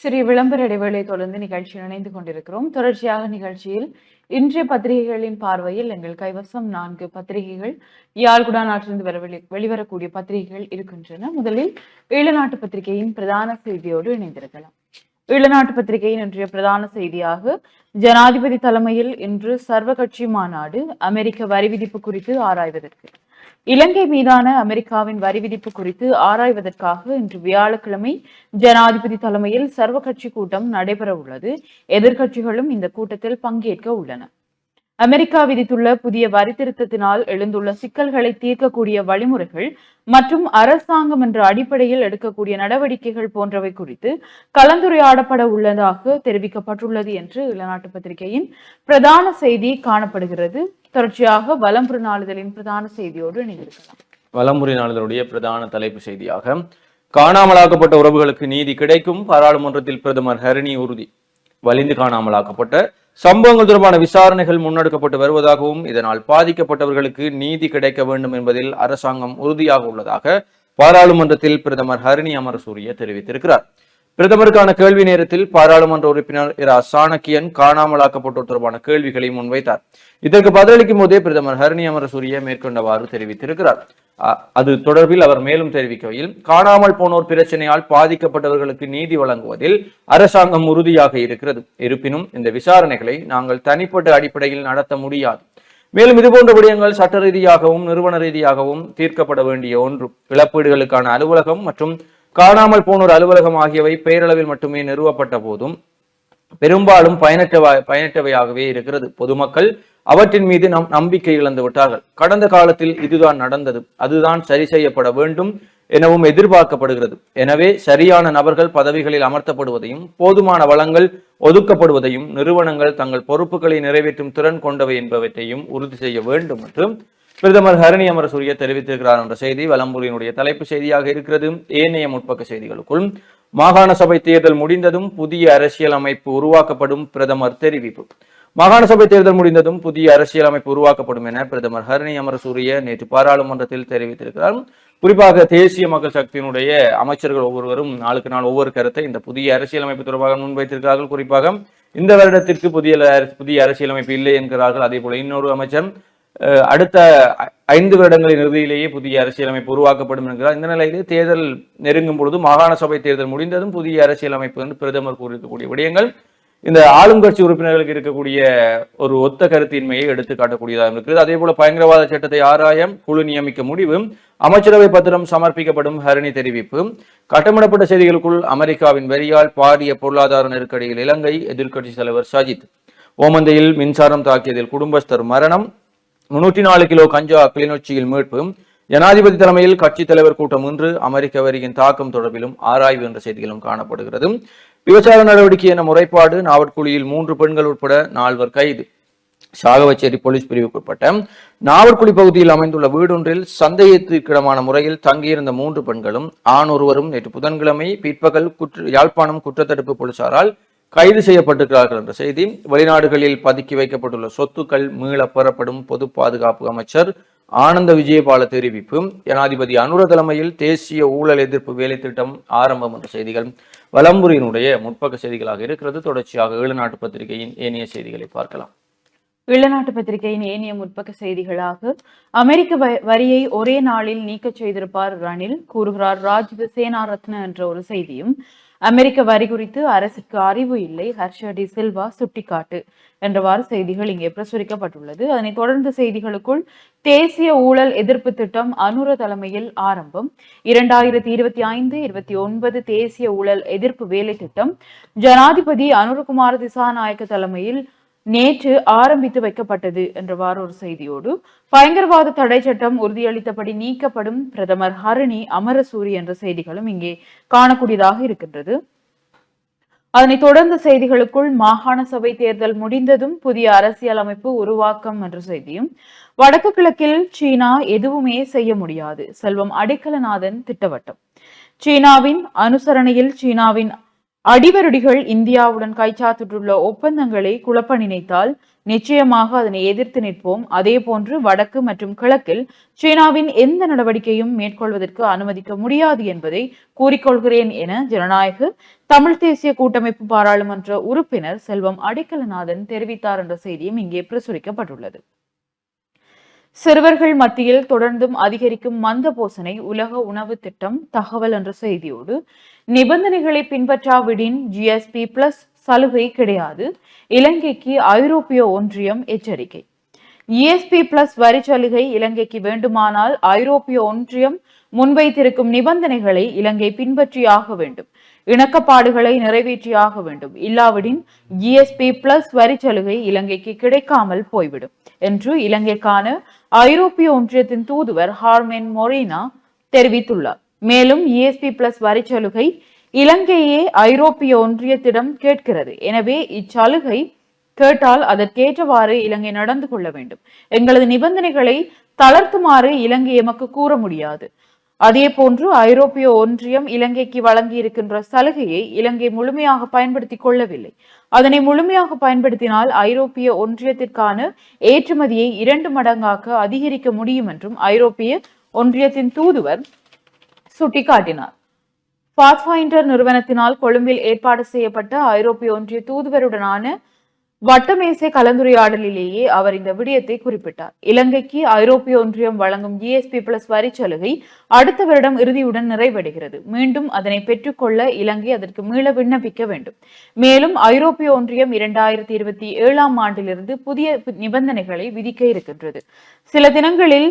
சிறிய விளம்பர இடைவேளை தொடர்ந்து நிகழ்ச்சியில் இணைந்து கொண்டிருக்கிறோம். தொடர்ச்சியாக நிகழ்ச்சியில் இன்றைய பத்திரிகைகளின் பார்வையில் எங்கள் கைவசம் 4 பத்திரிகைகள் யாழ்குடா நாட்டிலிருந்து வெளிவரக்கூடிய பத்திரிகைகள் இருக்கின்றன. முதலில் ஈழநாட்டு பத்திரிகையின் பிரதான செய்தியோடு இணைந்திருக்கலாம். ஈழநாட்டு பத்திரிகையின் இன்றைய பிரதான செய்தியாக ஜனாதிபதி தலைமையில் இன்று சர்வ கட்சி மாநாடு, அமெரிக்க வரி விதிப்பு குறித்து ஆராய்வதற்கு. இலங்கை மீதான அமெரிக்காவின் வரி விதிப்பு குறித்து ஆராய்வதற்காக இன்று வியாழக்கிழமை ஜனாதிபதி தலைமையில் சர்வ கட்சி கூட்டம் நடைபெற உள்ளது. எதிர்க்கட்சிகளும் இந்த கூட்டத்தில் பங்கேற்க உள்ளன. அமெரிக்கா விதித்துள்ள புதிய வரி திருத்தத்தினால் எழுந்துள்ள சிக்கல்களை தீர்க்கக்கூடிய வழிமுறைகள் மற்றும் அரசாங்கம் என்ற அடிப்படையில் எடுக்கக்கூடிய நடவடிக்கைகள் போன்றவை குறித்து கலந்துரையாடப்பட உள்ளதாக தெரிவிக்கப்பட்டுள்ளது என்று இளநாட்டு பத்திரிகையின் பிரதான செய்தி காணப்படுகிறது. தொடர்ச்சியாக வலம்புரி நாளிதழின் பிரதான செய்தியோடு இணைந்திருக்கலாம். வலம்புரி நாளிதழுடைய பிரதான தலைப்பு செய்தியாக காணாமலாக்கப்பட்ட உறவுகளுக்கு நீதி கிடைக்கும், பாராளுமன்றத்தில் பிரதமர் ஹரிணி உறுதி. வலிந்து காணாமலாக்கப்பட்ட சம்பவங்கள் தொடர்பான விசாரணைகள் முன்னெடுக்கப்பட்டு வருவதாகவும் இதனால் பாதிக்கப்பட்டவர்களுக்கு நீதி கிடைக்க வேண்டும் என்பதில் அரசாங்கம் உறுதியாக உள்ளதாக பாராளுமன்றத்தில் பிரதமர் ஹரிணி அமரசூரிய தெரிவித்திருக்கிறார். பிரதமருக்கான கேள்வி நேரத்தில் பாராளுமன்ற உறுப்பினர் இரா சாணக்கியன் காணாமலாக்கப்பட்டோர் தொடர்பான கேள்விகளை முன்வைத்தார். இதற்கு பதிலளிக்கும் போதே பிரதமர் ஹரிணி அமரசூரிய மேற்கொண்டவாறு தெரிவித்திருக்கிறார். அது தொடர்பில் அவர் மேலும் தெரிவிக்கையில், காணாமல் போனோர் பிரச்சனையால் பாதிக்கப்பட்டவர்களுக்கு நீதி வழங்குவதில் அரசாங்கம் உறுதியாக இருக்கிறது. இருப்பினும் இந்த விசாரணைகளை நாங்கள் தனிப்பட்ட அடிப்படையில் நடத்த முடியாது. மேலும் இதுபோன்ற விடயங்கள் சட்ட ரீதியாகவும் நிறுவன ரீதியாகவும் தீர்க்கப்பட வேண்டிய ஒன்று. இழப்பீடுகளுக்கான அலுவலகம் மற்றும் காணாமல் போனோர் அலுவலகம் ஆகியவை பெயரளவில் மட்டுமே நிறுவப்பட்ட போதும் பெரும்பாலும் பயனற்றவையாகவே இருக்கிறது. பொதுமக்கள் அவற்றின் மீது நம்பிக்கை இழந்து விட்டார்கள். கடந்த காலத்தில் இதுதான் நடந்தது, அதுதான் சரி செய்யப்பட வேண்டும் எனவும் எதிர்பார்க்கப்படுகிறது. எனவே சரியான நபர்கள் பதவிகளில் அமர்த்தப்படுவதையும் போதுமான வளங்கள் ஒதுக்கப்படுவதையும் நிறுவனங்கள் தங்கள் பொறுப்புகளை நிறைவேற்றும் திறன் கொண்டவை என்பவற்றையும் உறுதி செய்ய வேண்டும் என்று பிரதமர் ஹரிணி அமரசூரிய தெரிவித்திருக்கிறார் என்ற செய்தி வலம்புரியினுடைய தலைப்பு செய்தியாக இருக்கிறது. ஏனைய முற்பக்க செய்திகளுக்குள் மாகாண சபை தேர்தல் முடிந்ததும் புதிய அரசியல் அமைப்பு உருவாக்கப்படும், பிரதமர் தெரிவிப்பு. மாகாண சபை தேர்தல் முடிந்ததும் புதிய அரசியல் அமைப்பு உருவாக்கப்படும் என பிரதமர் ஹரிணி அமரசூரிய நேற்று பாராளுமன்றத்தில் தெரிவித்திருக்கிறார். குறிப்பாக தேசிய மக்கள் சக்தியினுடைய அமைச்சர்கள் ஒவ்வொருவரும் நாளுக்கு நாள் ஒவ்வொரு கருத்தை இந்த புதிய அரசியலமைப்பு தொடர்பாக முன்வைத்திருக்கிறார்கள். குறிப்பாக இந்த வருடத்திற்கு புதிய அரசியலமைப்பு இல்லை என்கிறார்கள். அதே போல இன்னொரு அமைச்சர் அடுத்த 5 வருடங்களின் இறுதியிலேயே புதிய அரசியலமைப்பு உருவாக்கப்படும் என்கிறார். இந்த நிலையிலே தேர்தல் நெருங்கும் பொழுது மாகாண சபை தேர்தல் முடிந்ததும் புதிய அரசியலமைப்பு என்று பிரதமர் கூறியிருக்கக்கூடிய விடயங்கள் இந்த ஆளும் கட்சி உறுப்பினர்களுக்கு இருக்கக்கூடிய ஒரு ஒத்த கருத்தின்மையை எடுத்து காட்டக்கூடியதாக இருக்கிறது. அதே போல பயங்கரவாத சட்டத்தை ஆராய குழு நியமிக்க முடிவு, அமைச்சரவை பத்திரம் சமர்ப்பிக்கப்படும், ஹரிணி தெரிவிப்பு. கட்டமிடப்பட்ட செய்திகளுக்குள் அமெரிக்காவின் வரியால் பாரிய பொருளாதார நெருக்கடியில் இலங்கை, எதிர்க்கட்சி தலைவர் சஜித். ஓமந்தையில் மின்சாரம் தாக்கியதில் குடும்பஸ்தர் மரணம், 304 கிலோ கஞ்சா கிளிநொச்சியில் மீட்பு. ஜனாதிபதி தலைமையில் கட்சி தலைவர் கூட்டம் இன்று, அமெரிக்க வரியின் தாக்கம் தொடர்பிலும் ஆராய்வு என்ற செய்திகளும் காணப்படுகிறது. விபச்சார நடவடிக்கை என முறைப்பாடு, நாவற்குழியில் 3 பெண்கள் உட்பட 4 கைது. சாகவச்சேரி போலீஸ் பிரிவுக்குட்பட்ட நாவற்குழி பகுதியில் அமைந்துள்ள வீடொன்றில் சந்தேகத்திற்கிடமான முறையில் தங்கியிருந்த 3 பெண்களும் ஆண் ஒருவரும் நேற்று புதன்கிழமை பிற்பகல் யாழ்ப்பாணம் குற்றத்தடுப்பு போலீசாரால் கைது செய்யப்பட்டிருக்கிறார்கள் என்ற செய்தி. வெளிநாடுகளில் பதுக்கி வைக்கப்பட்டுள்ள சொத்துக்கள் மீள பெறப்படும், பொது பாதுகாப்பு அமைச்சர் ஆனந்த விஜயபால தெரிவிப்பு. ஜனாதிபதி அனுர தலைமையில் தேசிய ஊழல் எதிர்ப்பு வேலை திட்டம் ஆரம்பம் என்ற செய்திகள் வலம்புரியினுடைய முற்பக்க செய்திகளாக இருக்கிறது. தொடர்ச்சியாக ஈழநாட்டு பத்திரிகையின் ஏனைய செய்திகளை பார்க்கலாம். ஈழநாட்டு பத்திரிகையின் ஏனைய முற்பக்க செய்திகளாக அமெரிக்க வரியை ஒரே நாளில் நீக்க செய்திருப்பார் ரணில், கூறுகிறார் ராஜித சேனாரத்ன என்ற ஒரு செய்தியும், அமெரிக்க வரி குறித்து அரசுக்கு அறிவு இல்லை, ஹர்ஷ டி சில்வா சுட்டிக்காட்டு என்றவாறு செய்திகள் இங்கே பிரசுரிக்கப்பட்டுள்ளது. அதனைத் தொடர்ந்து செய்திகளுக்குள் தேசிய ஊழல் எதிர்ப்பு திட்டம் அனுர தலைமையில் ஆரம்பம், 2025-29 தேசிய ஊழல் எதிர்ப்பு வேலை திட்டம் ஜனாதிபதி அனுரகுமார திசாநாயக்க தலைமையில் நேற்று ஆரம்பித்து வைக்கப்பட்டது என்றவாறு ஒரு செய்தியோடு, பயங்கரவாத தடை சட்டம் உறுதியளித்தபடி நீக்கப்படும், பிரதமர் ஹரிணி அமரசூரி என்ற செய்திகளும் இங்கே காணக்கூடியதாக இருக்கின்றது. அதனைத் தொடர்ந்த செய்திகளுக்குள் மாகாண சபை தேர்தல் முடிந்ததும் புதிய அரசியல் அமைப்பு உருவாக்கம் என்ற செய்தியும், வடக்கு கிழக்கில் சீனா எதுவுமே செய்ய முடியாது, செல்வம் அடைக்கலநாதன் திட்டவட்டம். சீனாவின் அனுசரணையில் சீனாவின் அடிவருடிகள் இந்தியாவுடன் கைச்சாத்திட்டுள்ள ஒப்பந்தங்களை குழப்ப நினைத்தால் நிச்சயமாக அதனை எதிர்த்து நிற்போம். அதே போன்று வடக்கு மற்றும் கிழக்கில் சீனாவின் எந்த நடவடிக்கையும் மேற்கொள்வதற்கு அனுமதிக்க முடியாது என்பதை கூறிக்கொள்கிறேன் என ஜனநாயக தமிழ் தேசிய கூட்டமைப்பு பாராளுமன்ற உறுப்பினர் செல்வம் அடைக்கலநாதன் தெரிவித்தார் என்ற செய்தியும் இங்கே பிரசுரிக்கப்பட்டுள்ளது. சிறுவர்கள் மத்தியில் தொடர்ந்தும் அதிகரிக்கும் மந்த போசனை உலக உணவு திட்டம் தகவல் என்ற செய்தியோடு நிபந்தனைகளை பின்பற்றாவிடின் GSP பிளஸ் சலுகை கிடையாது, இலங்கைக்கு ஐரோப்பிய ஒன்றியம் எச்சரிக்கை. GSP பிளஸ் வரி சலுகை இலங்கைக்கு வேண்டுமானால் ஐரோப்பிய ஒன்றியம் முன்வைத்திருக்கும் நிபந்தனைகளை இலங்கை பின்பற்றியாக வேண்டும், இணக்கப்பாடுகளை நிறைவேற்றியாக வேண்டும், இல்லாவிடின் GSP பிளஸ் வரி சலுகை இலங்கைக்கு கிடைக்காமல் போய்விடும் என்று இலங்கைக்கான ஐரோப்பிய ஒன்றியத்தின் தூதுவர் ஹார்மென் மொரினா தெரிவித்துள்ளார். மேலும் GSP பிளஸ் வரி சலுகை இலங்கையே ஐரோப்பிய ஒன்றியத்திடம் கேட்கிறது. எனவே இச்சலுகை கேட்டால் அதற்கேற்றவாறு இலங்கை நடந்து கொள்ள வேண்டும். எங்களது நிபந்தனைகளை தளர்த்துமாறு இலங்கை எமக்கு கூற முடியாது. அதே போன்று ஐரோப்பிய ஒன்றியம் இலங்கைக்கு வழங்கி இருக்கின்ற சலுகையை இலங்கை முழுமையாக பயன்படுத்திக் கொள்ளவில்லை. அதனை முழுமையாக பயன்படுத்தினால் ஐரோப்பிய ஒன்றியத்திற்கான ஏற்றுமதியை 2 மடங்காக அதிகரிக்க முடியும் என்றும் ஐரோப்பிய ஒன்றியத்தின் தூதுவர் சுட்டிக்காட்டினார். பாத்ஃபைண்டர் நிறுவனத்தினால் கொழும்பில் ஏற்பாடு செய்யப்பட்ட ஐரோப்பிய ஒன்றிய தூதுவருடனான வட்டமேசை கலந்துரையாடலிலேயே அவர் இந்த விடயத்தை குறிப்பிட்டார். இலங்கைக்கு ஐரோப்பிய ஒன்றியம் வழங்கும் GSP பிளஸ் வரி சலுகை அடுத்த வருடம் இறுதியுடன் நிறைவடைகிறது. மீண்டும் அதனை பெற்றுக்கொள்ள இலங்கை அதற்கு மீள விண்ணப்பிக்க வேண்டும். மேலும் ஐரோப்பிய ஒன்றியம் 2027ஆம் ஆண்டிலிருந்து புதிய நிபந்தனைகளை விதிக்க இருக்கின்றது. சில தினங்களில்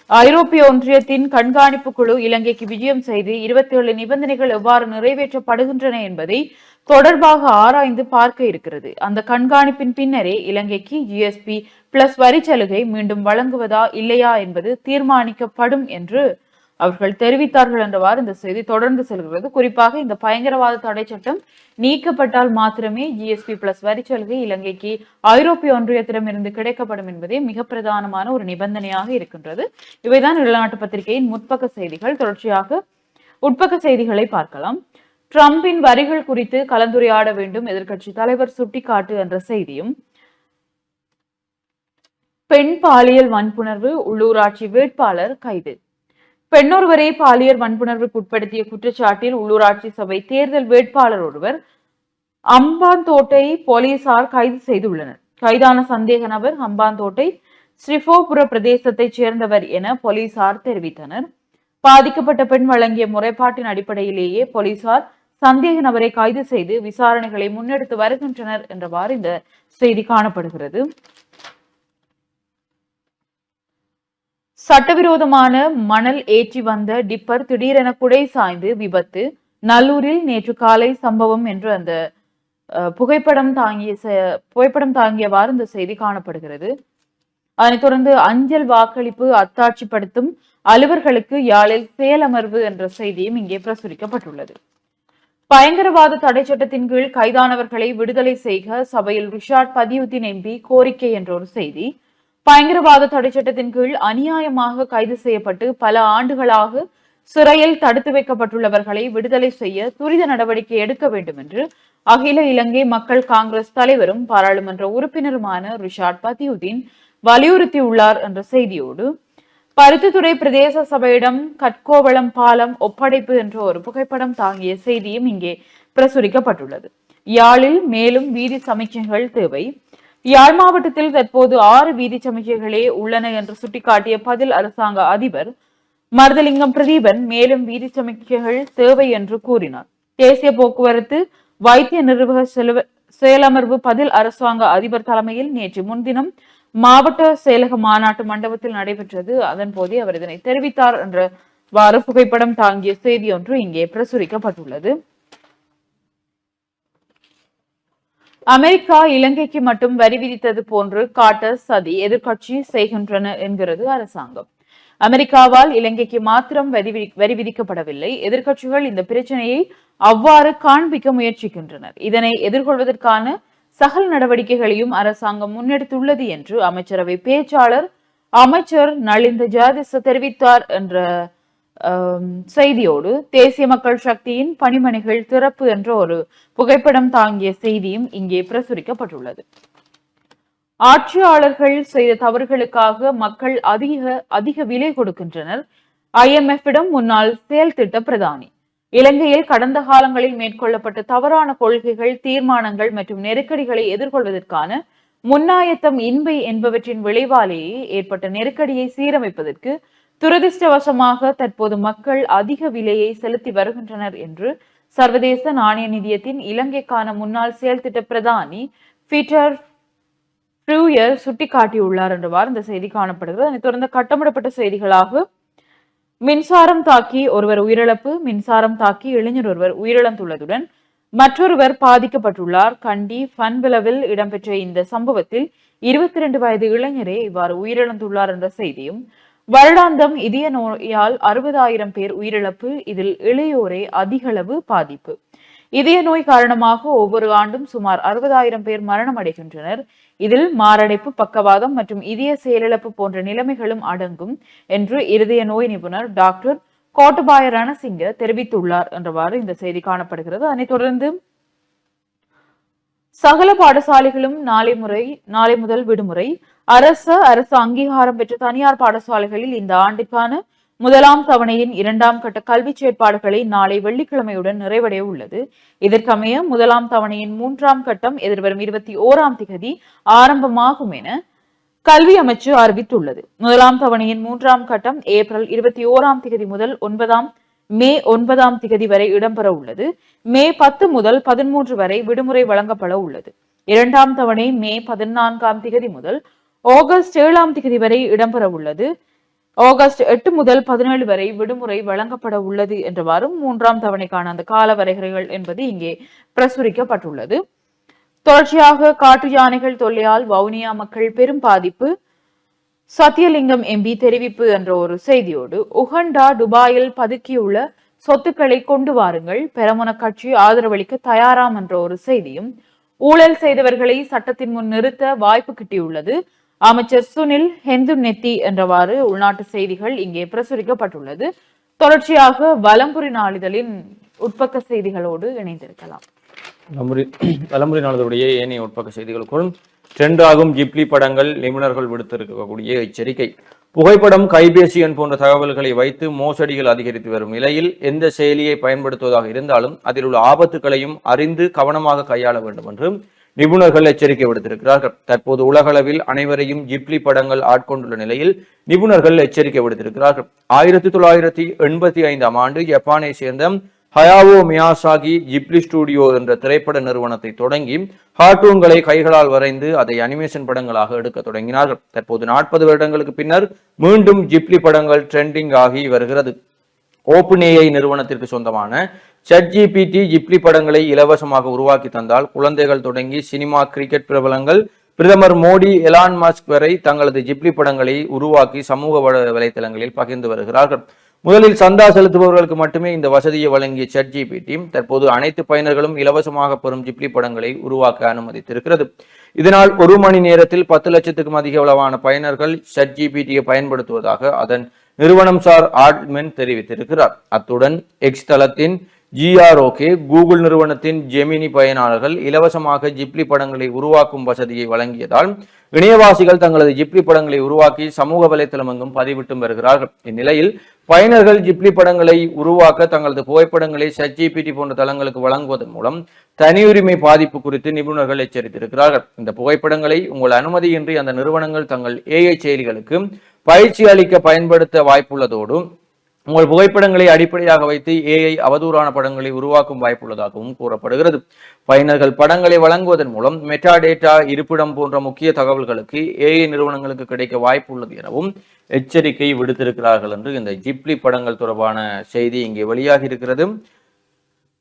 ஐரோப்பிய ஒன்றியத்தின் கண்காணிப்பு குழு இலங்கைக்கு விஜயம் செய்து 27 நிபந்தனைகள் எவ்வாறு நிறைவேற்றப்படுகின்றன என்பதை தொடர்பாக ஆராய்ந்து பார்க்க இருக்கிறது. அந்த கண்காணிப்பின் பின்னரே இலங்கைக்கு GSP பிளஸ் வரி சலுகை மீண்டும் வழங்குவதா இல்லையா என்பது தீர்மானிக்கப்படும் என்று அவர்கள் தெரிவித்தார்கள் என்றவாறு இந்த செய்தி தொடர்ந்து செல்கிறது. குறிப்பாக இந்த பயங்கரவாத தடை சட்டம் நீக்கப்பட்டால் மாத்திரமே GSP பிளஸ் வரி சலுகை இலங்கைக்கு ஐரோப்பிய ஒன்றியத்திடமிருந்து கிடைக்கப்படும் என்பதே மிக பிரதானமான ஒரு நிபந்தனையாக இருக்கின்றது. இவைதான் வெளிநாட்டு பத்திரிகையின் முற்பக்க செய்திகள். தொடர்ச்சியாக உட்பக்க செய்திகளை பார்க்கலாம். ட்ரம்பின் வரிகள் குறித்து கலந்துரையாட வேண்டும், எதிர்க்கட்சி தலைவர் சுட்டிக்காட்டு என்ற செய்தியும், பெண் பாலியல் வன்புணர்வு உள்ளூராட்சி வேட்பாளர் கைது. பெண்ணொருவரை பாலியல் வன்புணர்வுக்கு உட்படுத்திய குற்றச்சாட்டில் உள்ளூராட்சி சபை தேர்தல் வேட்பாளர் ஒருவர் அம்பாந்தோட்டை போலீசார் கைது செய்துள்ளனர். கைதான சந்தேக நபர் அம்பாந்தோட்டை ஸ்ரீபோபுர பிரதேசத்தைச் சேர்ந்தவர் என போலீசார் தெரிவித்தனர். பாதிக்கப்பட்ட பெண் வழங்கிய முறைப்பாட்டின் அடிப்படையிலேயே போலீசார் சந்தேக நபரை கைது செய்து விசாரணைகளை முன்னெடுத்து வருகின்றனர் என்றவாறு இந்த செய்தி காணப்படுகிறது. சட்டவிரோதமான மணல் ஏற்றி வந்த டிப்பர் திடீரென குடை சாய்ந்து விபத்து. நல்லூரில் நேற்று காலை சம்பவம் என்று அந்த புகைப்படம் தாங்கியவாறு இந்த செய்தி காணப்படுகிறது. அதனைத் தொடர்ந்து அஞ்சல் வாக்களிப்பு அத்தாட்சிப்படுத்தும் அலுவலர்களுக்கு யாழில் செயலமர்வு என்ற செய்தியும் இங்கே பிரசுரிக்கப்பட்டுள்ளது. பயங்கரவாத தடை சட்டத்தின் கீழ் கைதானவர்களை விடுதலை செய்க சபையில் ரிஷாட் பதியுதீன் MP கோரிக்கை என்ற ஒரு செய்தி. பயங்கரவாத தடை சட்டத்தின் கீழ் அநியாயமாக கைது செய்யப்பட்டு பல ஆண்டுகளாக சிறையில் தடுத்து வைக்கப்பட்டுள்ளவர்களை விடுதலை செய்ய துரித நடவடிக்கை எடுக்க வேண்டும் என்று அகில இலங்கை மக்கள் காங்கிரஸ் தலைவரும் பாராளுமன்ற உறுப்பினருமான ரிஷாட் பதியுதீன் வலியுறுத்தியுள்ளார் என்ற செய்தியோடு பருத்தித்துறை பிரதேச சபையிடம் கட்கோவளம் பாலம் ஒப்படைப்பு என்ற ஒரு புகைப்படம் தாங்கிய செய்தியும் இங்கே பிரசுரிக்கப்பட்டுள்ளது. யாழில் மேலும் வீதி சமீட்சைகள் தேவை. யாழ் மாவட்டத்தில் தற்போது 6 வீதி சமீட்சைகளே உள்ளன என்று சுட்டிக்காட்டிய பதில் அரசாங்க அதிபர் மருதலிங்கம் பிரதீபன் மேலும் வீதி சமீட்சைகள் தேவை என்று கூறினார். தேசிய போக்குவரத்து வைத்திய நிர்வாக செயலமர்வு பதில் அரசாங்க அதிபர் தலைமையில் நேற்று முன்தினம் மாவட்ட செயலக மாநாட்டு மண்டபத்தில் நடைபெற்றது. அதன் போதே அவர் இதனை தெரிவித்தார் என்றவாறு புகைப்படம் தாங்கிய செய்தி ஒன்று இங்கே பிரசுரிக்கப்பட்டுள்ளது. அமெரிக்கா இலங்கைக்கு மட்டும் வரி விதித்தது போன்று காட்ட சதி எதிர்க்கட்சி செய்கின்றன என்கிறது அரசாங்கம். அமெரிக்காவால் இலங்கைக்கு மாத்திரம் வரி விதிக்கப்படவில்லை. எதிர்க்கட்சிகள் இந்த பிரச்சனையை அவ்வாறு காண்பிக்க முயற்சிக்கின்றனர். இதனை எதிர்கொள்வதற்கான சகல நடவடிக்கைகளையும் அரசாங்கம் முன்னெடுத்துள்ளது என்று அமைச்சரவை பேச்சாளர் அமைச்சர் நலிந்த ஜாதிச தெரிவித்தார் என்ற செய்தியோடு தேசிய மக்கள் சக்தியின் பணிமனைகள் திறப்பு என்ற ஒரு புகைப்படம் தாங்கிய செய்தியும் இங்கே பிரசுரிக்கப்பட்டுள்ளது. ஆட்சியாளர்கள் செய்த தவறுகளுக்காக மக்கள் அதிக விலை கொடுக்கின்றனர். IMF-இடம் முன்னாள் செயல் திட்ட பிரதானி. இலங்கையில் கடந்த காலங்களில் மேற்கொள்ளப்பட்ட தவறான கொள்கைகள், தீர்மானங்கள் மற்றும் நெருக்கடிகளை எதிர்கொள்வதற்கான முன்னாயத்தம் இன்மை என்பவற்றின் விளைவாலேயே ஏற்பட்ட நெருக்கடியை சீரமைப்பதற்கு துரதிருஷ்டவசமாக தற்போது மக்கள் அதிக விலையை செலுத்தி வருகின்றனர் என்று சர்வதேச நாணய நிதியத்தின் இலங்கைக்கான முன்னாள் செயல் திட்ட பிரதானி பீட்டர் ஃப்ரூயர் சுட்டிக்காட்டியுள்ளார் என்றவாறு இந்த செய்தி காணப்படுகிறது. அதனைத் தொடர்ந்து கட்டமிடப்பட்ட செய்திகளாக மின்சாரம் தாக்கி ஒருவர் உயிரிழப்பு, மின்சாரம் தாக்கி இளைஞர் ஒருவர் உயிரிழந்துள்ளதுடன் மற்றொருவர் பாதிக்கப்பட்டுள்ளார். கண்டி ஃபன்பிலவில் இடம்பெற்ற இந்த சம்பவத்தில் 22 வயது இளைஞரே இவ்வாறு உயிரிழந்துள்ளார் என்ற செய்தியும், வருடாந்தம் இதய நோயால் 60,000 பேர் உயிரிழப்பு, இதில் இளையோரே அதிகளவு பாதிப்பு. இதய நோய் காரணமாக ஒவ்வொரு ஆண்டும் சுமார் 60,000 பேர் மரணம் அடைகின்றனர். இதில் மாரடைப்பு, பக்கவாதம் மற்றும் இதய செயலிழப்பு போன்ற நிலைமைகளும் அடங்கும் என்று இருதய நோய் நிபுணர் டாக்டர் கோட்டபாய ரணசிங்க தெரிவித்துள்ளார் என்றவாறு இந்த செய்தி காணப்படுகிறது. அதனைத் தொடர்ந்து சகல பாடசாலைகளும் நாளை முதல் விடுமுறை. அரசு அங்கீகாரம் பெற்ற தனியார் பாடசாலைகளில் இந்த ஆண்டிற்கான முதலாம் தவணையின் 2ஆம் கட்ட கல்வி செயற்பாடுகளை நாளை வெள்ளிக்கிழமையுடன் நிறைவடைய உள்ளது. இதற்கமைய முதலாம் தவணையின் 3ஆம் கட்டம் எதிர்வரும் 21ஆம் திகதி ஆரம்பமாகும் என கல்வி அமைச்சு அறிவித்துள்ளது. முதலாம் தவணையின் 3ஆம் கட்டம் ஏப்ரல் 21ஆம் திகதி முதல் மே 9ஆம் திகதி வரை இடம்பெற உள்ளது. மே 10 முதல் 13 வரை விடுமுறை வழங்கப்பட உள்ளது. 2ஆம் தவணை மே 14ஆம் திகதி முதல் ஆகஸ்ட் 7ஆம் திகதி வரை இடம்பெற உள்ளது. ஆகஸ்ட் 8 முதல் 17 வரை விடுமுறை வழங்கப்பட உள்ளது என்றவாறும் 3ஆம் தவணைக்கான அந்த கால வரைகறைகள் என்பது இங்கே பிரசுரிக்கப்பட்டுள்ளது. தொடர்ச்சியாக காட்டு யானைகள் தொல்லையால் வவுனியா மக்கள் பெரும் பாதிப்பு, சத்தியலிங்கம் எம்பி தெரிவிப்பு என்ற ஒரு செய்தியோடு, உகண்டா துபாயில் பதுக்கியுள்ள சொத்துக்களை கொண்டு வாருங்கள், பெரமுன கட்சி ஆதரவளிக்க தயாராம் என்ற ஒரு செய்தியும், ஊழல் செய்தவர்களை சட்டத்தின் முன் நிறுத்த வாய்ப்பு கிட்டியுள்ளது, அமைச்சர் சுனில் ஹெந்து நெத்தி என்றவாறு உள்நாட்டு செய்திகள் இங்கே பிரசுரிக்கப்பட்டுள்ளது. தொடர்ச்சியாக வலம்புரி நாளிதழின் உட்பக்க செய்திகளோடு இணைந்திருக்கலாம். வலம்புரி நாளிதழுடைய ஏனைய உட்பக்க செய்திகளுக்குள் ட்ரெண்ட் ஆகும் ஜிப்லி படங்கள், நிபுணர்கள் விடுத்திருக்கக்கூடிய எச்சரிக்கை. புகைப்படம், கைபேசி எண் போன்ற தகவல்களை வைத்து மோசடிகள் அதிகரித்து வரும் நிலையில் எந்த செயலியை பயன்படுத்துவதாக இருந்தாலும் அதில் உள்ள ஆபத்துகளையும் அறிந்து கவனமாக கையாள வேண்டும் என்று நிபுணர்கள் எச்சரிக்கை விடுத்திருக்கிறார்கள். தற்போது உலகளவில் அனைவரையும் ஜிப்லி படங்கள் ஆட்கொண்டுள்ள நிலையில் நிபுணர்கள் எச்சரிக்கை விடுத்திருக்கிறார்கள். 1985ஆம் ஆண்டு ஜப்பானை சேர்ந்த ஹயாவோ மியாசாகி ஜிப்லி ஸ்டுடியோ என்ற திரைப்பட நிறுவனத்தை தொடங்கி கார்ட்டூன்களை கைகளால் வரைந்து அதை அனிமேஷன் படங்களாக எடுக்க தொடங்கினார்கள். தற்போது 40 வருடங்களுக்கு பின்னர் மீண்டும் ஜிப்லி படங்கள் ட்ரெண்டிங் ஆகி வருகிறது. OpenAI நிறுவனத்திற்கு சொந்தமான ChatGPT ஜிப்லி படங்களை இலவசமாக உருவாக்கி தந்தால் குழந்தைகள் தொடங்கி சினிமா, கிரிக்கெட் பிரபலங்கள், பிரதமர் மோடி, எலான் மஸ்க் வரை தங்களது ஜிப்லி படங்களை உருவாக்கி சமூக வலைதளங்களில் பகிர்ந்து வருகிறார்கள். முதலில் சந்தா செலுத்துபவர்களுக்கு மட்டுமே இந்த வசதியை வழங்கிய ChatGPT தற்போது அனைத்து பயனர்களும் இலவசமாக பெறும் ஜிப்லி படங்களை உருவாக்க அனுமதித்திருக்கிறது. இதனால் 1 மணி நேரத்தில் 10 லட்சத்துக்கும் அதிகளவான பயனர்கள் ChatGPT-யை பயன்படுத்துவதாக அதன் நிறுவனம் சார் ஆட்மென் தெரிவித்திருக்கிறார். அத்துடன் எக்ஸ் தளத்தின் GROK, கூகுள் நிறுவனத்தின் ஜெமினி பயனாளர்கள் இலவசமாக ஜிப்லி படங்களை உருவாக்கும் வசதியை வழங்கியதால் இணையவாசிகள் தங்களது ஜிப்லி படங்களை உருவாக்கி சமூக வலைத்தளம் எங்கும் பதிவிட்டும் வருகிறார்கள். இந்நிலையில் பயனர்கள் ஜிப்லி படங்களை உருவாக்க தங்களது புகைப்படங்களை ChatGPT போன்ற தளங்களுக்கு வழங்குவதன் மூலம் தனியுரிமை பாதிப்பு குறித்து நிபுணர்கள் எச்சரித்திருக்கிறார்கள். இந்த புகைப்படங்களை உங்கள் அனுமதியின்றி அந்த நிறுவனங்கள் தங்கள் AI செயலிகளுக்கு பயிற்சி அளிக்க பயன்படுத்த வாய்ப்புள்ளதோடு உங்கள் புகைப்படங்களை அடிப்படையாக வைத்து AI அவதூறான படங்களை உருவாக்கும் வாய்ப்புள்ளதாகவும் கூறப்படுகிறது. பயனர்கள் படங்களை வழங்குவதன் மூலம் மெட்டா டேட்டா, இருப்பிடம் போன்ற முக்கிய தகவல்களுக்கு AI நிறுவனங்களுக்கு கிடைக்க வாய்ப்புள்ளது எனவும் எச்சரிக்கை விடுத்திருக்கிறார்கள் என்று இந்த ஜிப்லி படங்கள் தொடர்பான செய்தி இங்கே வெளியாகி இருக்கிறது.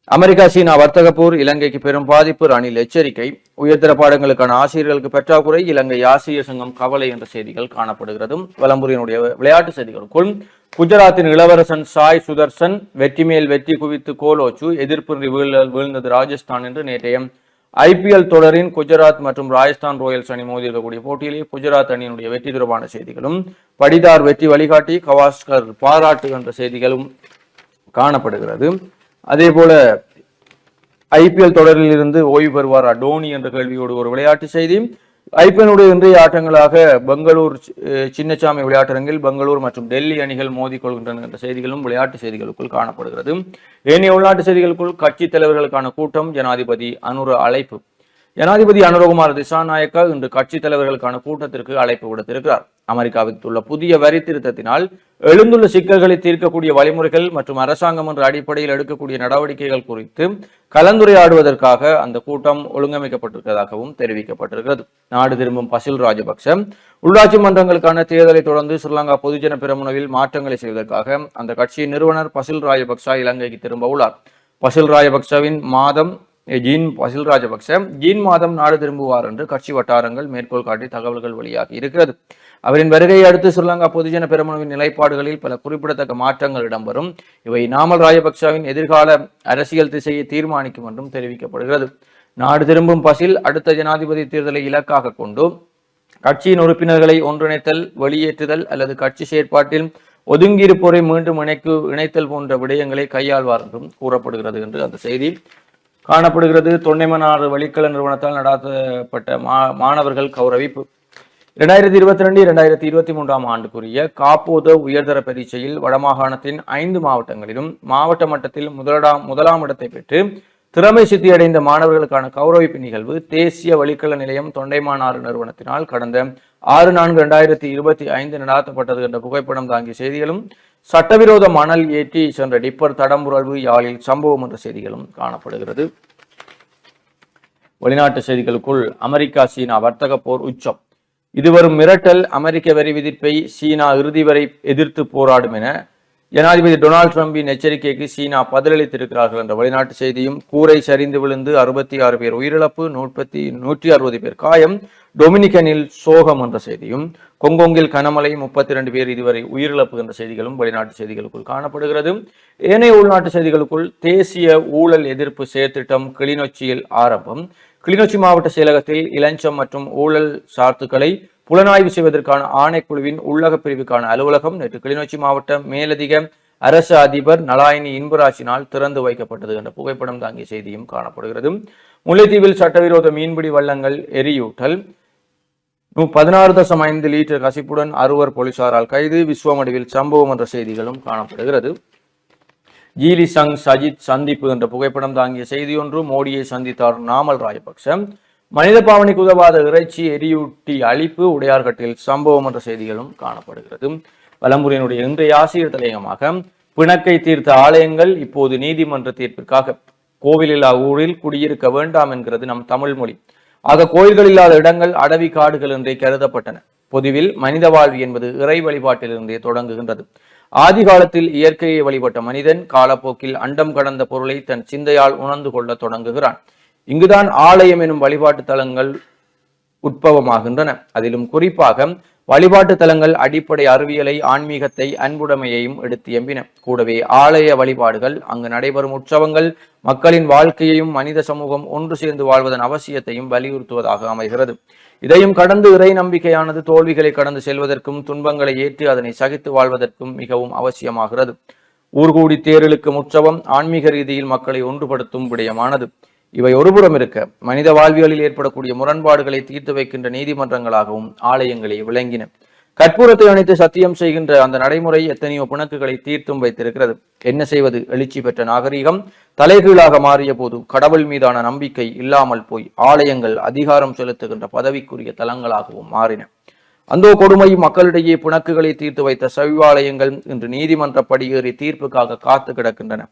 அமெரிக்கா சீனா வர்த்தக போர், இலங்கைக்கு பெரும் பாதிப்பு, ரணில் எச்சரிக்கை, உயர்தர பாடங்களுக்கான ஆசிரியர்களுக்கு பற்றாக்குறை, இலங்கை ஆசிரியர் சங்கம் கவலை என்ற செய்திகள் காணப்படுகிறது. வலம்புரியினுடைய விளையாட்டு செய்திகளுக்குள் குஜராத்தின் இளவரசன் சாய் சுதர்சன் வெற்றி மேல் வெற்றி குவித்து கோலோச்சு, எதிர்ப்பு வீழ்ந்தது ராஜஸ்தான் என்று நேற்றைய IPL தொடரின் குஜராத் மற்றும் ராஜஸ்தான் ராயல்ஸ் அணி மோதி இருக்கக்கூடிய போட்டியிலே குஜராத் அணியினுடைய வெற்றி தொடர்பான செய்திகளும், படிதார் வெற்றி வழிகாட்டி கவாஸ்கர் பாராட்டு என்ற செய்திகளும் காணப்படுகிறது. அதே போல IPL தொடரில் இருந்து ஓய்வு பெறுவாரா டோனி என்ற கேள்வியோடு ஒரு விளையாட்டு செய்தி. IPL இன்றைய ஆட்டங்களாக பெங்களூர் சின்னசாமி விளையாட்டரங்கில் பெங்களூர் மற்றும் டெல்லி அணிகள் மோதிக்கொள்கின்றன என்ற செய்திகளும் விளையாட்டு செய்திகளுக்குள் காணப்படுகிறது. ஏனைய உள்நாட்டு செய்திகளுக்குள் கட்சி தலைவர்களுக்கான கூட்டம், ஜனாதிபதி அழைப்பு. ஜனாதிபதி அனுரகுமார் திசாநாயக்கா இன்று கட்சி தலைவர்களுக்கான கூட்டத்திற்கு அழைப்பு விடுத்திருக்கிறார். அமெரிக்காவில் உள்ள புதிய வரி திருத்தத்தினால் எழுந்துள்ள சிக்கல்களை தீர்க்கக்கூடிய வழிமுறைகள் மற்றும் அரசாங்கம் என்ற அடிப்படையில் எடுக்கக்கூடிய நடவடிக்கைகள் குறித்து கலந்துரையாடுவதற்காக அந்த கூட்டம் ஒழுங்கமைக்கப்பட்டிருப்பதாகவும் தெரிவிக்கப்பட்டிருக்கிறது. நாடு திரும்பும் பசில் ராஜபக்ச உள்ளாட்சி மன்றங்களுக்கான தேர்தலை தொடர்ந்து ஸ்ரீலங்கா பொதுஜன பெரமுனவில் மாற்றங்களை செய்வதற்காக அந்த கட்சியின் நிறுவனர் பசில் ராஜபக்ச இலங்கைக்கு திரும்ப உள்ளார். பசில் ராஜபக்சவின் ஜீன் மாதம் நாடு திரும்புவார் என்று கட்சி வட்டாரங்கள் மேற்கோள் காட்டி தகவல்கள் வெளியாகி இருக்கிறது. அவரின் வருகையை அடுத்து ஸ்ரீலங்கா பொதுஜன பெரமுனவின் நிலைப்பாடுகளில் பல குறிப்பிடத்தக்க மாற்றங்கள் இடம்பெறும். இவை நாமல் ராஜபக்சவின் எதிர்கால அரசியல் திசையை தீர்மானிக்கும் என்றும் தெரிவிக்கப்படுகிறது. நாடு திரும்பும் பசில் அடுத்த ஜனாதிபதி தேர்தலை இலக்காக கொண்டு கட்சியின் உறுப்பினர்களை ஒன்றிணைத்தல், வெளியேற்றுதல் அல்லது கட்சி செயற்பாட்டில் ஒதுங்கியிருப்போரை மீண்டும் இணைத்தல் போன்ற விடயங்களை கையாள்வார் என்றும் கூறப்படுகிறது என்று அந்த செய்தி காணப்படுகிறது. தொன்னைமனாறு வழிக்கல நிறுவனத்தால் நடாத்தப்பட்ட மாணவர்கள் கௌரவிப்பு. 2022-2023 ஆண்டுக்குரிய காப்போத உயர்தர பரீட்சையில் வடமாகாணத்தின் 5 மாவட்டங்களிலும் மாவட்ட மட்டத்தில் முதலாம் இடத்தை பெற்று திறமை சித்தியடைந்த மாணவர்களுக்கான கௌரவிப்பு நிகழ்வு தேசிய வழிக்கல நிலையம் தொண்டைமானாறு நிறுவனத்தினால் கடந்த 6/4/2025 நடாத்தப்பட்டது என்ற புகைப்படம் தாங்கிய செய்திகளும், சட்டவிரோத மணல் ஏற்றி சென்ற டிப்பர் தடம்புரல்வு யாழில் சம்பவம் என்ற செய்திகளும் காணப்படுகிறது. வெளிநாட்டு செய்திகளுக்குள் அமெரிக்கா சீனா வர்த்தக போர் உச்சம். இதுவரும் மிரட்டல், அமெரிக்க வரி விதிப்பை சீனா இறுதி வரை எதிர்த்து போராடும் என ஜனாதிபதி டொனால்டு டிரம்பின் எச்சரிக்கைக்கு சீனா பதிலளித்திருக்கிறார்கள் என்ற வெளிநாட்டு செய்தியும், கூரை சரிந்து விழுந்து 66 பேர் உயிரிழப்பு, 160 பேர் காயம், டொமினிகனில் சோகம் என்ற செய்தியும், கொங்கோங்கில் கனமழை, 32 பேர் இதுவரை உயிரிழப்பு என்ற செய்திகளும் வெளிநாட்டு செய்திகளுக்குள் காணப்படுகிறது. ஏனைய உள்நாட்டு செய்திகளுக்குள் தேசிய ஊழல் எதிர்ப்பு செயற்திட்டம் கிளிநொச்சியில் ஆரம்பம். கிளிநொச்சி மாவட்ட செயலகத்தில் இளஞ்சம் மற்றும் ஊழல் சார்த்துக்களை புலனாய்வு செய்வதற்கான ஆணைக்குழுவின் உள்ளக பிரிவுக்கான அலுவலகம் நேற்று கிளிநொச்சி மாவட்ட மேலதிக அரசு அதிபர் நலாயினி இன்பராஜினால் திறந்து வைக்கப்பட்டது என்ற புகைப்படம் தாங்கிய செய்தியும் காணப்படுகிறது. முல்லைத்தீவில் சட்டவிரோத மீன்பிடி வள்ளங்கள் எரியூட்டல். 16.5 லிட்டர் கசிப்புடன் 6 போலீசாரால் கைது. விஸ்வமடுவில் சம்பவம் என்ற செய்திகளும் காணப்படுகிறது. ஜீலி சங் சஜித் சந்திப்பு என்ற புகைப்படம் தாங்கிய செய்தி ஒன்று. மோடியை சந்தித்தார் நாமல் ராஜபக்ச. மனித பாவனைக்கு உதவாத இறைச்சி எரியூட்டி அழிப்பு உடையார்கட்டில் சம்பவம் என்ற செய்திகளும் காணப்படுகிறது. வலம்புரியினுடைய இன்றைய ஆசிரியர் தலையங்கமாக பிணக்கை தீர்த்த ஆலயங்கள் இப்போது நீதிமன்ற தீர்ப்பிற்காக கோவிலில்லா ஊரில் குடியிருக்க வேண்டாம் என்கிறது நம் தமிழ் மொழி. ஆக கோயில்கள் இல்லாத இடங்கள் அடவி காடுகள் என்றே கருதப்பட்டன. பொதுவில் மனித வாழ்வு என்பது இறை வழிபாட்டிலிருந்தே தொடங்குகின்றது. ஆதி காலத்தில் இயற்கையை வழிபட்ட மனிதன் காலப்போக்கில் அண்டம் கடந்த பொருளை தன் சிந்தையால் உணர்ந்து கொள்ள தொடங்குகிறான். இங்குதான் ஆலயம் எனும் வழிபாட்டு தலங்கள் உட்பவமாகின்றன. அதிலும் குறிப்பாக வழிபாட்டு தலங்கள் அடிப்படை அறிவியலை, ஆன்மீகத்தை, அன்புடைமையையும் எடுத்து எம்பின. கூடவே ஆலய வழிபாடுகள், அங்கு நடைபெறும் உற்சவங்கள் மக்களின் வாழ்க்கையையும் மனித சமூகம் ஒன்று சேர்ந்து வாழ்வதன் அவசியத்தையும் வலியுறுத்துவதாக அமைகிறது. இதையும் கடந்து இறை நம்பிக்கையானது தோல்விகளை கடந்து செல்வதற்கும் துன்பங்களை ஏற்று அதனை சகித்து வாழ்வதற்கும் மிகவும் அவசியமாகிறது. ஊர்கூடி தேரலுக்கும் உற்சவம் ஆன்மீக ரீதியில் மக்களை ஒன்றுபடுத்தும் விடயமானது. இவை ஒருபுறம் இருக்க, மனித வாழ்வியலில் ஏற்படக்கூடிய முரண்பாடுகளை தீர்த்து வைக்கின்ற நீதிமன்றங்களாகவும் ஆலயங்களே விளங்கின. கற்பூரத்தை அணைத்து சத்தியம் செய்கின்ற அந்த நடைமுறை எத்தனையோ பிணக்குகளை தீர்த்தும் வைத்திருக்கிறது. என்ன செய்வது? எழுச்சி பெற்ற நாகரீகம் தலைகீழாக மாறிய போது கடவுள் மீதான நம்பிக்கை இல்லாமல் போய் ஆலயங்கள் அதிகாரம் செலுத்துகின்ற பதவிக்குரிய தலங்களாகவும் மாறின. அந்த கொடுமை மக்களிடையே பிணக்குகளை தீர்த்து வைத்த சைவாலயங்கள் இன்று நீதிமன்ற படியேறி தீர்ப்புக்காக காத்து கிடக்கின்றன.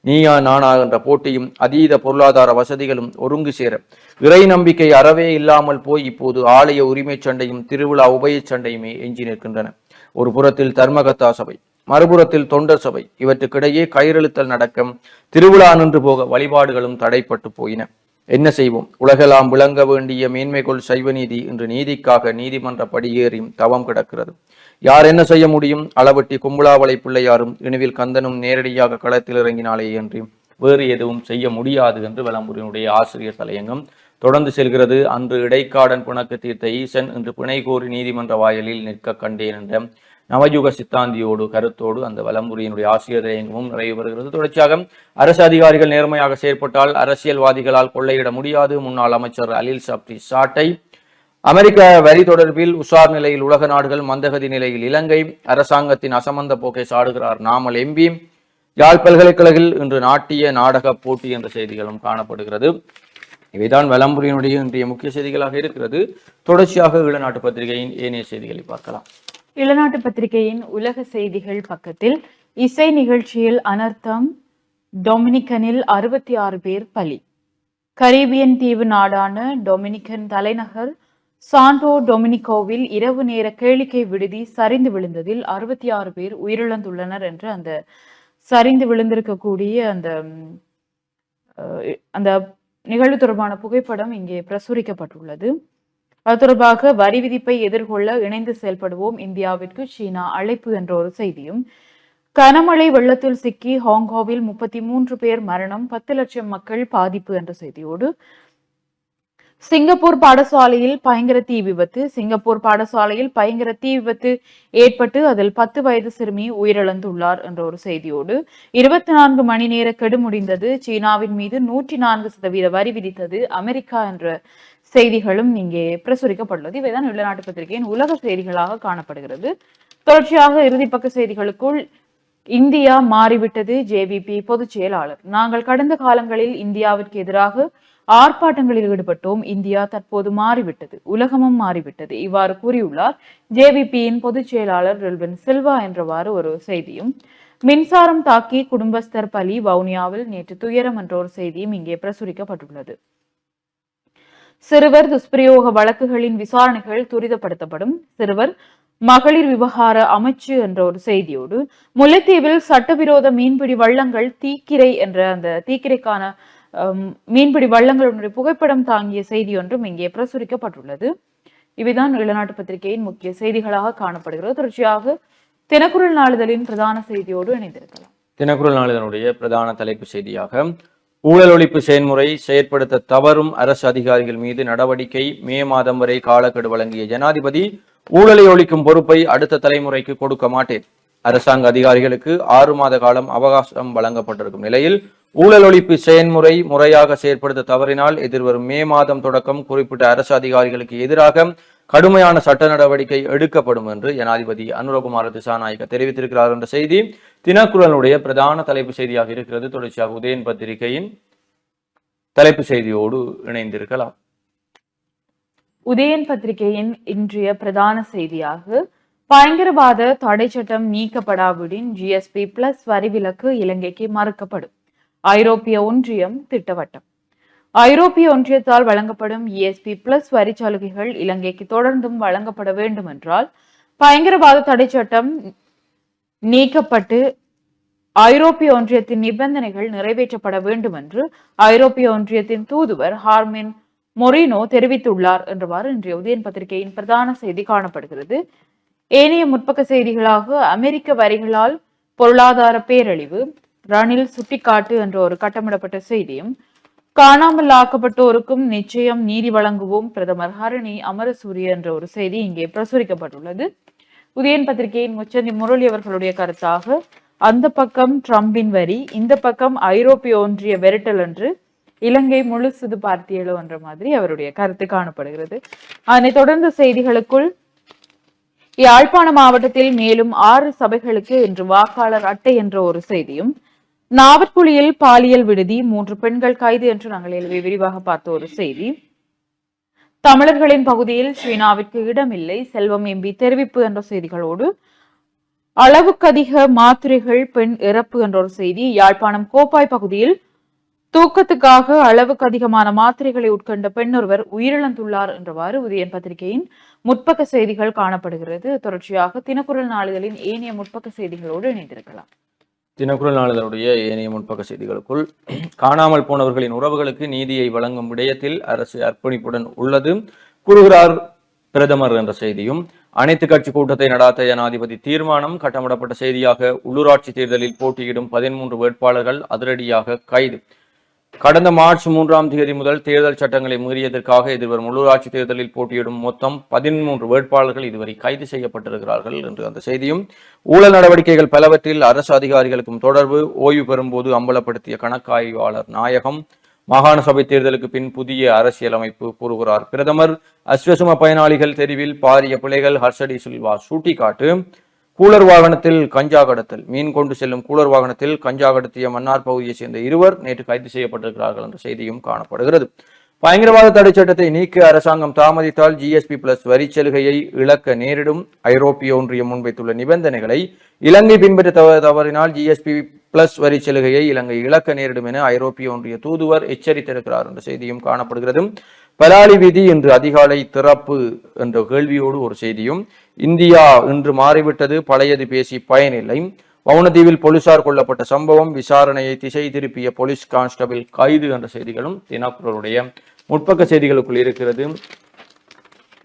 நீயா நானா என்ற போட்டியும் அதீத பொருளாதார வசதிகளும் ஒருங்கு சேர இறை நம்பிக்கை அறவே இல்லாமல் போய் இப்போது ஆலய உரிமை சண்டையும் திருவிழா உபய சண்டையுமே எஞ்சி நிற்கின்றன. ஒரு புறத்தில் தர்மகத்தா சபை, மறுபுறத்தில் தொண்டர் சபை, இவற்றுக்கிடையே கயிறெழுத்தல் நடக்க திருவிழா நின்று போக வழிபாடுகளும் தடைப்பட்டு போயின. என்ன செய்வோம்? உலகெல்லாம் விளங்க வேண்டிய மேன்மைகொள் சைவ நீதி இன்று நீதிக்காக நீதிமன்ற படியேறியும் தவம் கிடக்கிறது. யார் என்ன செய்ய முடியும்? அளவட்டி கும்பலாவளை பிள்ளையாரும் இணுவில் கந்தனும் நேரடியாக களத்தில் இறங்கினாலே என்று வேறு எதுவும் செய்ய முடியாது என்று வலம்புரியினுடைய ஆசிரியர் தலையங்கம் தொடர்ந்து செல்கிறது. அன்று இடைக்காடன் பிணக்கு தீர்த்த ஈசன் இன்று பிணை கோரி நீதிமன்ற வாயிலில் நிற்க கண்டேன் என்ற நவயுக சித்தாந்தியோடு கருத்தோடு அந்த வலம்புரியினுடைய ஆசிரியர் இயக்கமும் நிறைவு பெறுகிறது. தொடர்ச்சியாக அரசு அதிகாரிகள் நேர்மையாக செயற்பட்டால் அரசியல்வாதிகளால் கொள்ளையிட முடியாது. முன்னாள் அமைச்சர் அலில் சப்ரி சாட்டை. அமெரிக்க வரி தொடர்பில் உஷார் நிலையில் உலக நாடுகள், மந்தகதி நிலையில் இலங்கை. அரசாங்கத்தின் அசமந்த போக்கை சாடுகிறார் நாமல் எம்பி. யாழ் பல்கலைக்கழகில் இன்று நாட்டிய நாடக போட்டி என்ற செய்திகளும் காணப்படுகிறது. இவைதான் வலம்புரியினுடைய இன்றைய முக்கிய செய்திகளாக இருக்கிறது. தொடர்ச்சியாக ஈழநாட்டு பத்திரிகையின் ஏனைய செய்திகளை பார்க்கலாம். ஈழநாட்டு பத்திரிகையின் உலக செய்திகள் பக்கத்தில் இசை நிகழ்ச்சியில் அனர்த்தம், டொமினிக்கனில் 66 பேர் பலி. கரீபியன் தீவு நாடான டொமினிக்கன் தலைநகர் சாண்டோ டொமினிகோவில் இரவு நேர கேளிக்கை விடுதி சரிந்து விழுந்ததில் 66 பேர் உயிரிழந்துள்ளனர் என்று அந்த சரிந்து விழுந்திருக்கக்கூடிய அந்த நிகழ்வு தொடர்பான புகைப்படம் இங்கே பிரசுரிக்கப்பட்டுள்ளது. அது தொடர்பாக வரி விதிப்பை எதிர்கொள்ள இணைந்து செயல்படுவோம், இந்தியாவிற்கு சீனா அழைப்பு என்ற ஒரு செய்தியும், கனமழை வெள்ளத்தில் சிக்கி ஹாங்காவில் 33 பேர் மரணம், 10 லட்சம் மக்கள் பாதிப்பு என்ற செய்தியோடு, சிங்கப்பூர் பாடசாலையில் பயங்கர தீ விபத்து. சிங்கப்பூர் பாடசாலையில் பயங்கர தீ விபத்து ஏற்பட்டு அதில் 10 வயது சிறுமி உயிரிழந்துள்ளார் என்ற ஒரு செய்தியோடு, 24 மணி நேர கெடு முடிந்தது, சீனாவின் மீது 104% வரி விதித்தது அமெரிக்கா என்ற செய்திகளும் இங்கே பிரசுரிக்கப்பட்டுள்ளது. இவைதான் ஈழநாட்டு பத்திரிகையின் உலக செய்திகளாக காணப்படுகிறது. தொடர்ச்சியாக இறுதிப்பக்க செய்திகளுக்குள் இந்தியா மாறிவிட்டது. ஜேவிபி பொதுச் செயலாளர், நாங்கள் கடந்த காலங்களில் இந்தியாவிற்கு எதிராக ஆர்ப்பாட்டங்களில் ஈடுபட்டோம், இந்தியா தற்போது மாறிவிட்டது, உலகமும் மாறிவிட்டது, இவ்வாறு கூறியுள்ளார் ஜேவிபியின் பொதுச் செயலாளர் ரில்வின் சில்வா என்றவாறு ஒரு செய்தியும், மின்சாரம் தாக்கி குடும்பஸ்தர் பலி, வவுனியாவில் நேற்று துயரம் என்ற ஒரு செய்தியும் இங்கே பிரசுரிக்கப்பட்டுள்ளது. சிறுவர் துஷ்பிரயோக வழக்குகளின் விசாரணைகள் துரிதப்படுத்தப்படும், சிறுவர் மகளிர் விவகார அமைச்சு என்ற ஒரு செய்தியோடு, முல்லைத்தீவில் சட்டவிரோத மீன்பிடி வள்ளங்கள் தீக்கிரை என்ற அந்த தீக்கிரைக்கான மீன்பிடி வள்ளங்களுடைய புகைப்படம் தாங்கிய செய்தி ஒன்றும் இங்கே பிரசுரிக்கப்பட்டுள்ளது. இவைதான் ஈழநாட்டு பத்திரிகையின் முக்கிய செய்திகளாக காணப்படுகிறது. தொடர்ச்சியாக தினக்குரல் நாளிதழின் பிரதான செய்தியோடு இணைந்திருக்கலாம். தினக்குரல் நாளிதழுடைய பிரதான தலைப்பு செய்தியாக ஊழல் ஒழிப்பு செயல்முறை செயற்படுத்த தவறும் அரசு அதிகாரிகள் மீது நடவடிக்கை, மே மாதம் வரை காலக்கெடு வழங்கிய ஜனாதிபதி, ஊழலை ஒழிக்கும் பொறுப்பை அடுத்த தலைமுறைக்கு கொடுக்க மாட்டேன். அரசாங்க அதிகாரிகளுக்கு 6 மாத காலம் அவகாசம் வழங்கப்பட்டிருக்கும் நிலையில் ஊழல் ஒழிப்பு செயல்முறை முறையாக செயற்படுத்த தவறினால் எதிர்வரும் மே மாதம் தொடக்கம் குறிப்பிட்ட அரசு அதிகாரிகளுக்கு எதிராக கடுமையான சட்ட நடவடிக்கை எடுக்கப்படும் என்று ஜனாதிபதி அனுரகுமார திசாநாயக்க தெரிவித்திருக்கிறார் என்ற செய்தி தினக்குரலுடைய பிரதான தலைப்பு செய்தியாக இருக்கிறது. தொடர்ச்சியாக உதயன் பத்திரிகையின் தலைப்பு செய்தியோடு இணைந்திருக்கலாம். உதயன் பத்திரிகையின் இன்றைய பிரதான செய்தியாக பயங்கரவாத தடை சட்டம் நீக்கப்படாவிடின் ஜிஎஸ்பி பிளஸ் வரி விலக்கு இலங்கைக்கு மறுக்கப்படும், ஐரோப்பிய ஒன்றியம் திட்டவட்டம். ஐரோப்பிய ஒன்றியத்தால் வழங்கப்படும் இஎஸ்பி பிளஸ் வரி சலுகைகள் இலங்கைக்கு தொடர்ந்தும் வழங்கப்பட வேண்டும் என்றால் பயங்கரவாத தடை சட்டம் நீக்கப்பட்டு ஐரோப்பிய ஒன்றியத்தின் நிபந்தனைகள் நிறைவேற்றப்பட வேண்டும் என்று ஐரோப்பிய ஒன்றியத்தின் தூதுவர் ஹார்மின் மொரினோ தெரிவித்துள்ளார் என்றவாறு இன்றைய உதயன் பத்திரிகையின் பிரதான செய்தி காணப்படுகிறது. ஏனைய முற்பக்க செய்திகளாக அமெரிக்க வரிகளால் பொருளாதார பேரழிவு, ரணில் சுட்டிக்காட்டு என்ற ஒரு கட்டமிடப்பட்ட செய்தியும், காணாமல் ஆக்கப்பட்டோருக்கும் நிச்சயம் நீதி வழங்குவோம் பிரதமர் ஹரணி அமரசூரிய என்ற ஒரு செய்தி இங்கே பிரசுரிக்கப்பட்டுள்ளது. உதயன் பத்திரிகையின் முச்சந்தி முரளி அவர்களுடைய கருத்தாக, அந்த பக்கம் ட்ரம்பின் வரி, இந்த பக்கம் ஐரோப்பிய ஒன்றிய வெரிட்டல் என்று இலங்கை முழுசுது பார்த்தியலோ என்ற மாதிரி அவருடைய கருத்து காணப்படுகிறது. அதனைத் தொடர்ந்து செய்திகளுக்குள் யாழ்ப்பாண மாவட்டத்தில் மேலும் 6 சபைகளுக்கு இன்று வாக்காளர் அட்டை என்ற ஒரு செய்தியும், நாவற்குழியில் பாலியல் விடுதி, 3 பெண்கள் கைது என்று நாங்கள் விரிவாக பார்த்த ஒரு செய்தி, தமிழர்களின் பகுதியில் சீனாவிற்கு இடமில்லை, செல்வம் எம்பி தெரிவிப்பு என்ற செய்திகளோடு, அளவுக்கு அதிக மாத்திரைகள் பெண் இறப்பு என்ற ஒரு செய்தி, யாழ்ப்பாணம் கோப்பாய் பகுதியில் தூக்கத்துக்காக அளவுக்கு அதிகமான மாத்திரைகளை உட்கொண்ட பெண் ஒருவர் உயிரிழந்துள்ளார் என்றவாறு உதயன் பத்திரிகையின் முற்பக்க செய்திகள் காணப்படுகிறது. தொடர்ச்சியாக தினக்குரல் நாளிதழின் ஏனைய முற்பக்க செய்திகளோடு இணைந்திருக்கலாம். தினக்குரல் நாளிதழுடைய ஏனைய முற்பக்க செய்திகளுக்குள் காணாமல் போனவர்களின் உறவுகளுக்கு நீதியை வழங்கும் விடயத்தில் அரசு அர்ப்பணிப்புடன் உள்ளது கூறுகிறார் பிரதமர் என்ற செய்தியும், அனைத்து கட்சி கூட்டத்தை நடாத்த ஜனாதிபதி தீர்மானம், கட்டமிடப்பட்ட செய்தியாக உள்ளூராட்சி தேர்தலில் போட்டியிடும் 13 வேட்பாளர்கள் அதிரடியாக கைது, கடந்த மார்ச் 3ஆம் தேதி முதல் தேர்தல் சட்டங்களை மீறியதற்காக எதிர்வரும் உள்ளூராட்சி தேர்தலில் போட்டியிடும் மொத்தம் 13 வேட்பாளர்கள் இதுவரை கைது செய்யப்பட்டிருக்கிறார்கள் என்று அந்த செய்தியும், ஊழல் நடவடிக்கைகள் பலவற்றில் அரசு அதிகாரிகளுக்கும் தொடர்பு, ஓய்வு பெறும்போது அம்பலப்படுத்திய கணக்காய்வாளர் நாயகம், மாகாண சபை தேர்தலுக்கு பின் புதிய அரசியலமைப்பு கூறுகிறார் பிரதமர், அஸ்வசும பயனாளிகள் தெரிவில் பாரிய பிழைகள் ஹர்ஷடி சில்வா சுட்டிக்காட்டு, கூலர் வாகனத்தில் கஞ்சா கடத்தல், மீன் கொண்டு செல்லும் கூலர் வாகனத்தில் கஞ்சா கடத்திய மன்னார் பகுதியைச் சேர்ந்த இருவர் நேற்று கைது செய்யப்பட்டிருக்கிறார்கள் என்ற செய்தியும் காணப்படுகிறது. பயங்கரவாத தடை சட்டத்தை நீக்க அரசாங்கம் தாமதித்தால் ஜிஎஸ்பி பிளஸ் வரிச்சலுகையை இழக்க நேரிடும். ஐரோப்பிய ஒன்றியம் முன்வைத்துள்ள நிபந்தனைகளை இலங்கை பின்பற்ற தவறினால் ஜிஎஸ்பி பிளஸ் வரிச்சலுகையை இலங்கை இழக்க நேரிடும் என ஐரோப்பிய ஒன்றிய தூதுவர் எச்சரித்திருக்கிறார் என்ற செய்தியும் காணப்படுகிறது. பலாலி வீதி இன்று அதிகாலை திறப்பு என்ற கேள்வியோடு ஒரு செய்தியும், இந்தியா இன்று மாறிவிட்டது, பழையது பேசி பயனில்லை, வவுனதீவில் போலீசார் கொல்லப்பட்ட சம்பவம், விசாரணையை திசை திருப்பிய போலீஸ் கான்ஸ்டபிள் கைது என்ற செய்திகளும் தினக்குரலுடைய முற்பக்க செய்திகளுக்குள் இருக்கிறது.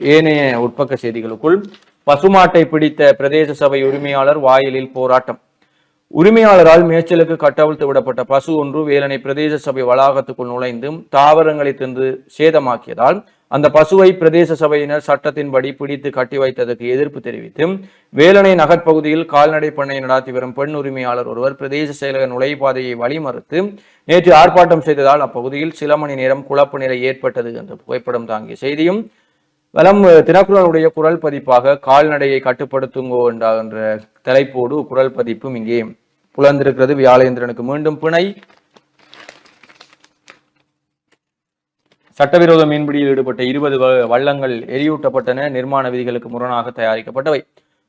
ஏனைய உட்பக்க செய்திகளுக்குள், பசுமாட்டை பிடித்த பிரதேச சபை உரிமையாளர் வாயிலில் போராட்டம். உரிமையாளரால் மேய்ச்சலுக்கு கட்டவிழ்த்து விடப்பட்ட பசு ஒன்று வேலனை பிரதேச சபை வளாகத்துக்குள் நுழைந்து தாவரங்களை தின்று சேதமாக்கியதால் அந்த பசுவை பிரதேச சபையினர் சட்டத்தின்படி பிடித்து கட்டி வைத்ததற்கு எதிர்ப்பு தெரிவித்து வேலனை நகர்ப்பகுதியில் கால்நடை பண்ணை நடாத்தி வரும் பெண் உரிமையாளர் ஒருவர் பிரதேச செயலக நுழைப்பாதையை வழிமறுத்து நேற்று ஆர்ப்பாட்டம் செய்ததால் அப்பகுதியில் சில மணி நேரம் குழப்ப நிலை ஏற்பட்டது என்ற புகைப்படம் தாங்கிய செய்தியும், வலம் தினக்குரலுடைய குரல் பதிப்பாக கால்நடையை கட்டுப்படுத்துங்கோ என்ற தலைப்போடு குரல் பதிப்பும் இங்கே புலர்ந்திருக்கிறது. வியாழேந்திரனுக்கு மீண்டும் பிணை. சட்டவிரோத மீன்பிடியில் ஈடுபட்ட 20 வள்ளங்கள் எரியூட்டப்பட்டன. நிர்மாண விதிகளுக்கு முரணாக தயாரிக்கப்பட்டவை.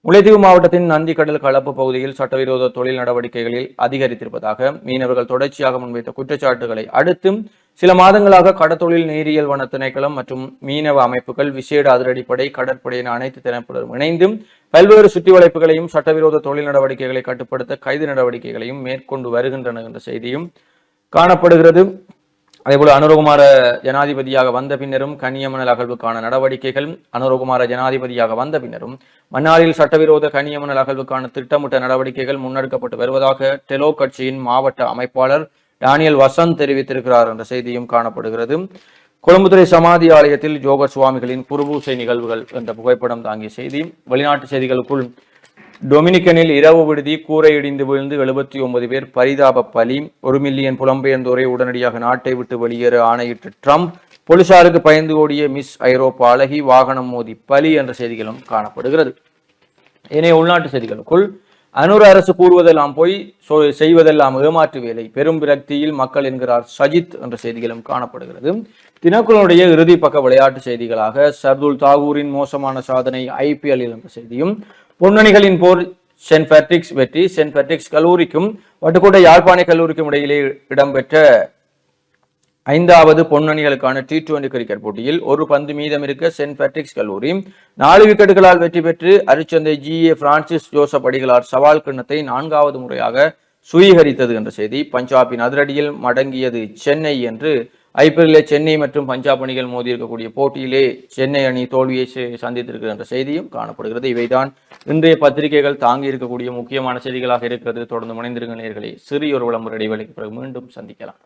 முல்லைத்தீவு மாவட்டத்தின் நந்திக்கடல் களப்பு பகுதியில் சட்டவிரோத தொழில் நடவடிக்கைகளில் அதிகரித்திருப்பதாக மீனவர்கள் தொடர்ச்சியாக முன்வைத்த குற்றச்சாட்டுகளை அடுத்து சில மாதங்களாக கடற்தொழில் நீரியல் வன திணைக்களம் மற்றும் மீனவ அமைப்புகள், விசேட அதிரடிப்படை, கடற்படையின் அனைத்து தரப்பினரும் இணைந்தும் பல்வேறு சுற்றி வளைப்புகளையும் சட்டவிரோத தொழில் நடவடிக்கைகளை கட்டுப்படுத்த கைது நடவடிக்கைகளையும் மேற்கொண்டு வருகின்றன என்ற செய்தியும் காணப்படுகிறது. அதேபோல அனுரகுமார ஜனாதிபதியாக வந்த பின்னரும் கனியமணல் அகழ்வுக்கான நடவடிக்கைகள், அனுரகுமார ஜனாதிபதியாக வந்த பின்னரும் மன்னாரில் சட்டவிரோத கனியமணல் அகழ்வுக்கான திட்டமிட்ட நடவடிக்கைகள் முன்னெடுக்கப்பட்டு வருவதாக டெலோ கட்சியின் மாவட்ட அமைப்பாளர் டானியல் வசந்த் தெரிவித்திருக்கிறார் என்ற செய்தியும் காணப்படுகிறது. கொழும்புத்துறை சமாதி ஆலயத்தில் ஜோகர் சுவாமிகளின் குருபூசை நிகழ்வுகள் என்ற புகைப்படம் தாங்கிய செய்தி. வெளிநாட்டு செய்திகளுக்குள், டொமினிக்கனில் இரவு விடுதி கூரை இடிந்து விழுந்து 79 பேர் பரிதாப பலி. 1 மில்லியன் புலம்பெயர்ந்தோரை உடனடியாக நாட்டை விட்டு வெளியேற ஆணையிட்ட ட்ரம்ப். போலீசாருக்கு பயந்து ஓடிய மிஸ் ஐரோப்பா அழகி வாகனம் மோதி பலி என்ற செய்திகளும் காணப்படுகிறது. ஏனைய உள்நாட்டு செய்திகளுக்குள், அனுர அரசு கூறுவதெல்லாம் போய் செய்வதெல்லாம் ஏமாற்று வேலை, பெரும் விரக்தியில் மக்கள் என்கிறார் சஜித் என்ற செய்திகளும் காணப்படுகிறது. தினக்குரலுடைய இறுதி பக்க விளையாட்டு செய்திகளாக சர்துல் தாகூரின் மோசமான சாதனை IPL என்ற செய்தியும், பொன்னணிகளின் போர், சென்ட் பேட்ரிக்ஸ் வெற்றி, சென்ட் பேட்ரிக்ஸ் கல்லூரிக்கும் வட்டுக்கோட்டை யாழ்ப்பாண கல்லூரிக்கும் இடையிலே இடம்பெற்ற 5வது பொன்னணிகளுக்கான T20 கிரிக்கெட் போட்டியில் ஒரு பந்து மீதம் இருக்க சென்ட் பேட்ரிக்ஸ் கல்லூரி 4 விக்கெட்டுகளால் வெற்றி பெற்று அரிச்சந்தை GA பிரான்சிஸ் ஜோசப் அடிகளார் சவால் கிண்ணத்தை 4வது முறையாக சுவீகரித்தது என்ற செய்தி. பஞ்சாபின் அதிரடியில் மடங்கியது சென்னை என்று IPL சென்னை மற்றும் பஞ்சாப் அணிகள் மோதி இருக்கக்கூடிய போட்டியிலே சென்னை அணி தோல்வியை சந்தித்திருக்கிறது என்ற செய்தியும் காணப்படுகிறது. இவைதான் இன்றைய பத்திரிகைகள் தாங்கி இருக்கக்கூடிய முக்கியமான செய்திகளாக இருக்கிறது. தொடர்ந்து முனைந்திருங்க நேயர்களே. சிறிய ஒரு விளம்பர இடைவேளைக்கு பிறகு மீண்டும் சந்திக்கலாம்.